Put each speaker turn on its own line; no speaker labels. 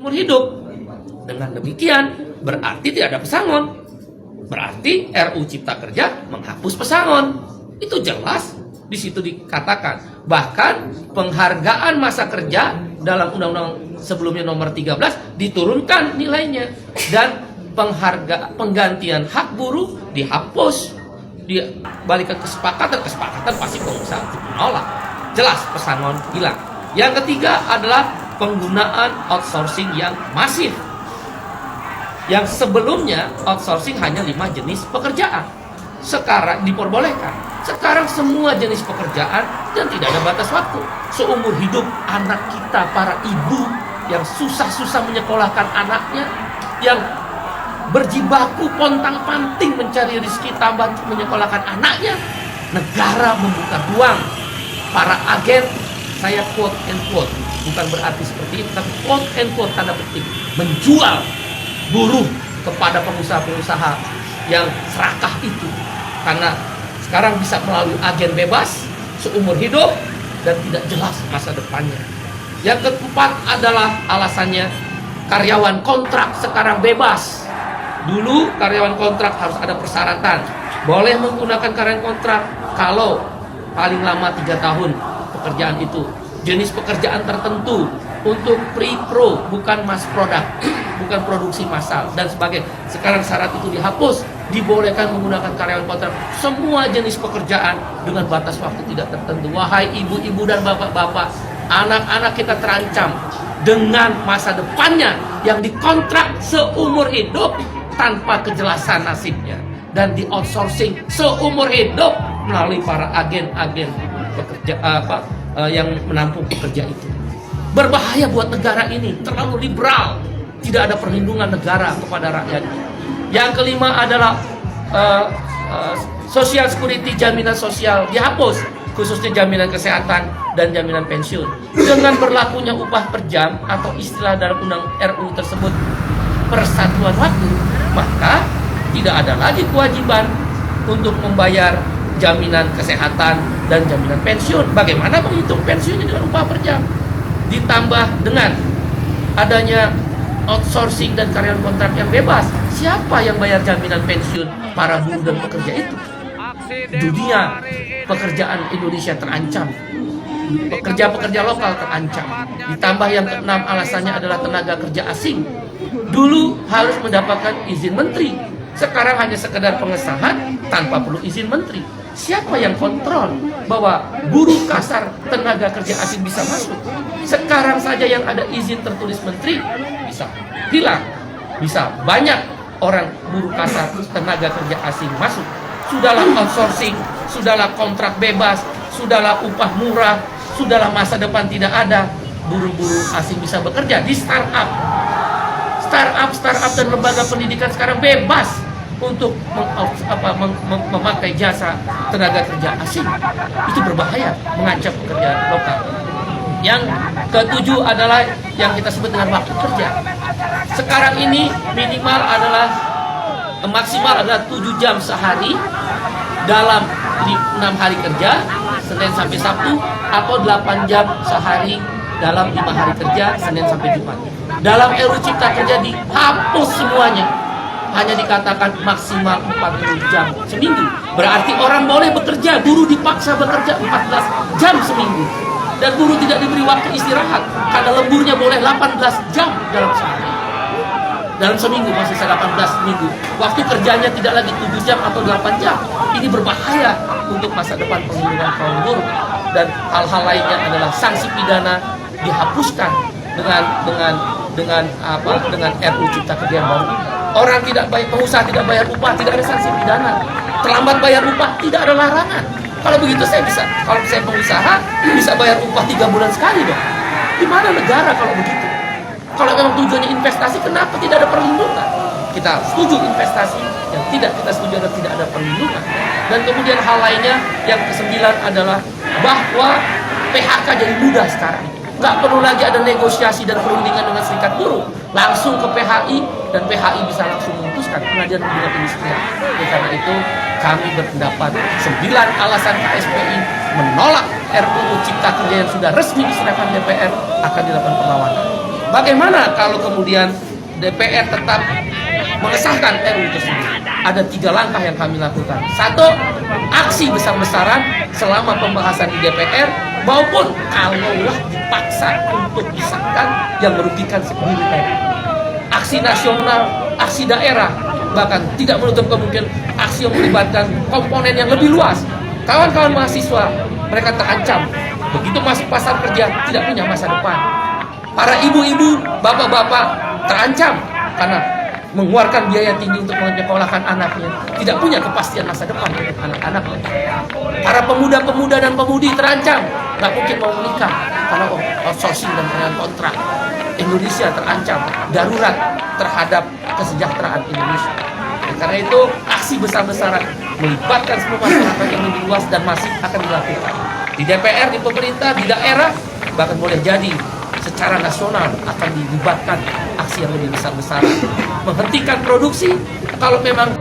umur hidup. Dengan demikian berarti tidak ada pesangon. Berarti RU Cipta Kerja menghapus pesangon. Itu jelas di situ dikatakan. Bahkan penghargaan masa kerja dalam undang-undang sebelumnya nomor 13 diturunkan nilainya, dan penggantian hak buruh dihapus. Dia balikan kesepakatan pasti pengusaha menolak. Jelas pesangon hilang. Yang ketiga adalah penggunaan outsourcing yang masif. Yang sebelumnya outsourcing hanya 5 jenis pekerjaan, sekarang diperbolehkan. Sekarang semua jenis pekerjaan dan tidak ada batas waktu. Seumur hidup anak kita, para ibu yang susah-susah menyekolahkan anaknya, yang berjibaku pontang-panting mencari rezeki tambah untuk menyekolahkan anaknya, negara membuka ruang. Para agen, saya quote and quote, bukan berarti seperti itu, tapi quote and quote tanda petik, menjual buruh kepada pengusaha-pengusaha yang serakah itu, karena sekarang bisa melalui agen bebas seumur hidup dan tidak jelas masa depannya. Yang keempat adalah alasannya karyawan kontrak sekarang bebas. Dulu karyawan kontrak harus ada persyaratan, boleh menggunakan karyawan kontrak kalau paling lama 3 tahun pekerjaan itu, jenis pekerjaan tertentu, untuk pre-pro, bukan mass product, bukan produksi massal dan sebagainya. Sekarang syarat itu dihapus, dibolehkan menggunakan karyawan kontrak semua jenis pekerjaan dengan batas waktu tidak tertentu. Wahai ibu-ibu dan bapak-bapak, anak-anak kita terancam dengan masa depannya yang dikontrak seumur hidup tanpa kejelasan nasibnya dan di outsourcing seumur hidup melalui para agen-agen pekerja yang menampung pekerja itu. Berbahaya buat negara ini, terlalu liberal, tidak ada perlindungan negara kepada rakyatnya. Yang kelima adalah social security, jaminan sosial dihapus, khususnya jaminan kesehatan dan jaminan pensiun. Dengan berlakunya upah per jam atau istilah dalam undang RU tersebut persatuan waktu, maka tidak ada lagi kewajiban untuk membayar jaminan kesehatan dan jaminan pensiun. Bagaimana menghitung pensiunnya dengan upah per jam? Ditambah dengan adanya outsourcing dan karyawan kontrak yang bebas, siapa yang bayar jaminan pensiun para buruh dan pekerja itu? Dunia pekerjaan Indonesia terancam, pekerja-pekerja lokal terancam. Ditambah yang keenam alasannya adalah tenaga kerja asing. Dulu harus mendapatkan izin menteri, sekarang hanya sekedar pengesahan tanpa perlu izin menteri. Siapa yang kontrol bahwa buruh kasar tenaga kerja asing bisa masuk? Sekarang saja yang ada izin tertulis menteri bisa hilang, bisa banyak orang buruh kasar tenaga kerja asing masuk. Sudahlah outsourcing, sudahlah kontrak bebas, sudahlah upah murah, sudahlah masa depan tidak ada, buruh-buruh asing bisa bekerja di startup dan lembaga pendidikan sekarang bebas untuk memakai jasa tenaga kerja asing. Itu berbahaya, mengancam pekerja lokal. Yang ketujuh adalah yang kita sebut dengan waktu kerja. Sekarang ini minimal adalah maksimal adalah 7 jam sehari dalam 6 hari kerja, Senin sampai Sabtu, atau 8 jam sehari dalam 5 hari kerja, Senin sampai Jumat. Dalam RU Cipta Kerja dihapus semuanya, hanya dikatakan maksimal 40 jam seminggu. Berarti orang boleh bekerja, buruh dipaksa bekerja 14 jam seminggu, dan buruh tidak diberi waktu istirahat karena lemburnya boleh 18 jam dalam sehari. Dalam seminggu masih 18 minggu. Waktu kerjanya tidak lagi 7 jam atau 8 jam. Ini berbahaya untuk masa depan perlindungan kaum buruh. Dan hal-hal lainnya adalah sanksi pidana dihapuskan dengan RU Cipta Kerja yang baru. Orang tidak bayar, pengusaha tidak bayar upah, tidak ada sanksi pidana. Terlambat bayar upah, tidak ada larangan. Kalau begitu kalau saya pengusaha bisa bayar upah 3 bulan sekali dong. Di mana negara kalau begitu? Kalau memang tujuannya investasi, kenapa tidak ada perlindungan? Kita setuju investasi, yang tidak kita setuju adalah tidak ada perlindungan. Dan kemudian hal lainnya yang ke-9 adalah bahwa PHK jadi mudah sekarang. Nggak perlu lagi ada negosiasi dan perundingan dengan serikat buruh, langsung ke PHI dan PHI bisa langsung memutuskan Pengadilan Hubungan Industrial. Karena itu kami berpendapat 9 alasan KSPI menolak RUU Cipta Kerja yang sudah resmi diserahkan DPR akan dilakukan perlawanan.
Bagaimana kalau kemudian DPR tetap mengesahkan RUU tersebut? Ada 3 langkah yang kami lakukan. 1, aksi besar-besaran selama pembahasan di DPR, maupun kalaulah dipaksa untuk disahkan yang merugikan sendiri tadi. Aksi nasional, aksi daerah, bahkan tidak menutup kemungkinan aksi yang melibatkan komponen yang lebih luas. Kawan-kawan mahasiswa, mereka terancam. Begitu masuk pasar kerja, tidak punya masa depan. Para ibu-ibu, bapak-bapak terancam karena mengeluarkan biaya tinggi untuk menyekolahkan anaknya, tidak punya kepastian masa depan untuk anak-anaknya. Para pemuda-pemuda dan pemudi terancam, nggak mungkin mau menikah karena outsourcing dan pengadaan kontrak. Indonesia terancam, darurat terhadap kesejahteraan Indonesia. Karena itu aksi besar-besaran melibatkan semua masyarakat yang lebih luas dan masih akan dilakukan di DPR, di pemerintah, di daerah, bahkan boleh jadi secara nasional akan dilibatkan aksi yang lebih besar-besaran. Menghentikan produksi kalau memang